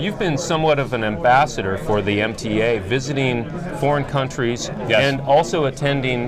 You've been somewhat of an ambassador for the MTA, visiting foreign countries and also attending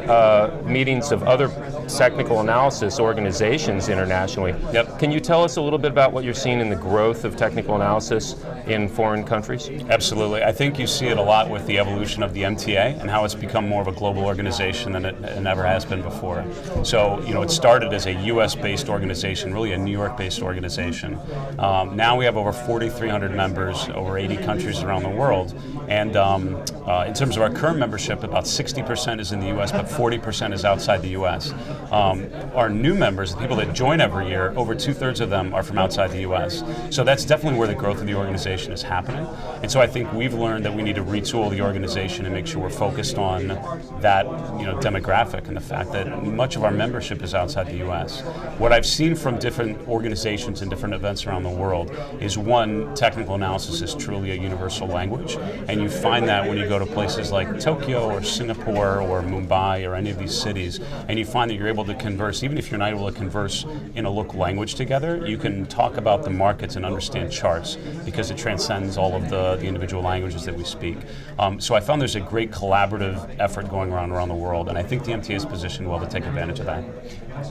meetings of other technical analysis organizations internationally. Can you tell us a little bit about what you're seeing in the growth of technical analysis in foreign countries? Absolutely. I think you see it a lot with the evolution of the MTA and how it's become more of a global organization than it never has been before. So, it started as a US-based organization, really a New York-based organization. Now we have over 4,300 members, over 80 countries around the world. And in terms of our current membership, about 60% is in the US, but 40% is outside the US. Our new members, the people that join every year, over 2/3 of them are from outside the US. So that's definitely where the growth of the organization is happening. And so I think we've learned that we need to retool the organization and make sure we're focused on that demographic and the fact that much of our membership is outside the US. What I've seen from different organizations and different events around the world is, one, technical analysis is truly a universal language. And you find that when you go to places like Tokyo or Singapore or Mumbai or any of these cities, and you find that you're able to converse, even if you're not able to converse in a local language together, you can talk about the markets and understand charts because it transcends all of the individual languages that we speak. So I found there's a great collaborative effort going around the world, and I think the MTA is positioned well to take advantage of that.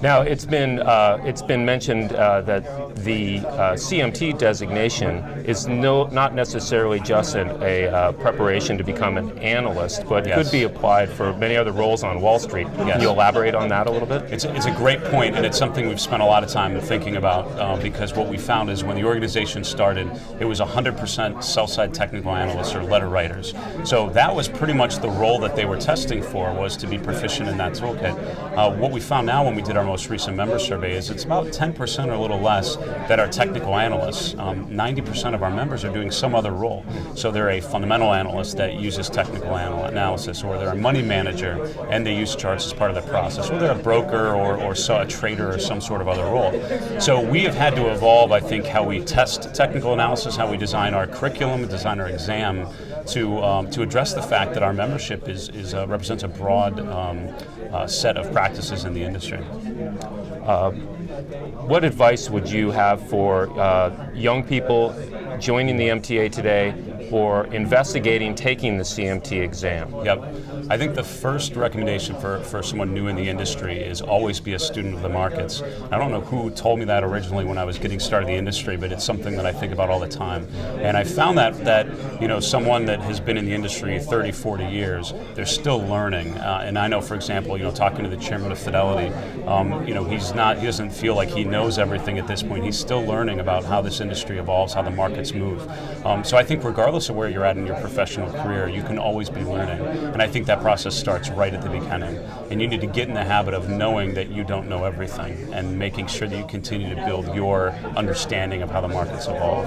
Now, it's been mentioned that the CMT designation is not necessarily just a preparation to become an analyst, but could be applied for many other roles on Wall Street. Can you elaborate on that a little bit? It's a great point, and it's something we've spent a lot of time thinking about because what we found is when the organization started, it was 100% sell-side technical analysts or letter writers. So that was pretty much the role that they were testing for, was to be proficient in that toolkit. What we found now when we did our most recent member survey is it's about 10% or a little less that are technical analysts. 90% of our members are doing some other role. So they're a fundamental analyst that uses technical analysis, or they're a money manager and they use charts as part of the process, or they're a broker or a trader or some sort of other role. So we have had to evolve, I think, how we test technical analysis, how we design our curriculum and design our exam to address the fact that our membership represents a broad set of practices in the industry. What advice would you have for young people joining the MTA today or investigating taking the CMT exam? I think the first recommendation for someone new in the industry is always be a student of the markets. I don't know who told me that originally when I was getting started in the industry, but it's something that I think about all the time. And I found that someone that has been in the industry 30, 40 years, they're still learning. And I know, for example, talking to the chairman of Fidelity, he doesn't feel like he knows everything at this point. He's still learning about how this industry evolves, how the markets move. So I think regardless of where you're at in your professional career, you can always be learning. And I think that process starts right at the beginning. And you need to get in the habit of knowing that you don't know everything and making sure that you continue to build your understanding of how the markets evolve.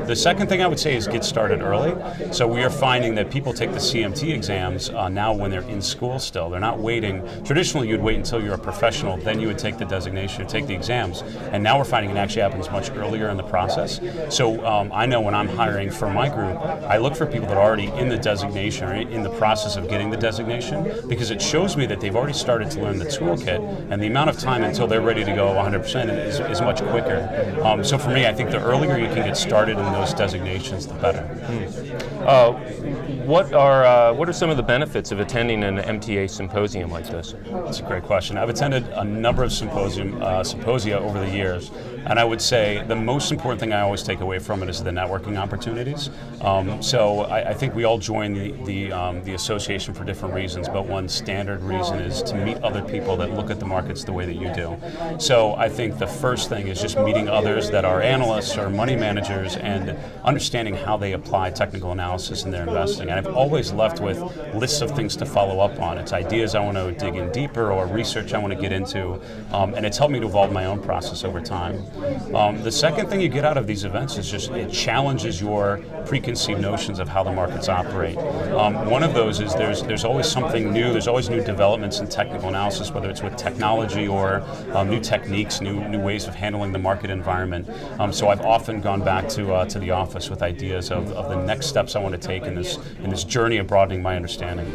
The second thing I would say is get started early. So we are finding that people take the CMT exams now when they're in school still. They're not waiting. Traditionally, you'd wait until you're a professional, then you would take the designation or take the exams. And now we're finding it actually happens much earlier in the process. So I know when I'm hiring for my group, I look for people that are already in the designation or in the process of getting the designation, because it shows me that they've already started to learn the toolkit, and the amount of time until they're ready to go 100% is much quicker. So for me, I think the earlier you can get started in those designations, the better. What are some of the benefits of attending an MTA symposium like this? That's a great question. I've attended a number of symposia over the years, and I would say the most important thing I always take away from it is the networking opportunities. So I think we all join the association for different reasons, but one standard reason is to meet other people that look at the markets the way that you do. So I think the first thing is just meeting others that are analysts or money managers and understanding how they apply technical analysis in their investing. And I've always left with lists of things to follow up on. It's ideas I want to dig in deeper or research I want to get into, and it's helped me to evolve my own process over time. The second thing you get out of these events is just it challenges your preconceived notions of how the markets operate. One of those is there's always something new. There's always new developments in technical analysis, whether it's with technology or new techniques, new ways of handling the market environment. So I've often gone back to the office with ideas of the next steps I want to take in this journey of broadening my understanding.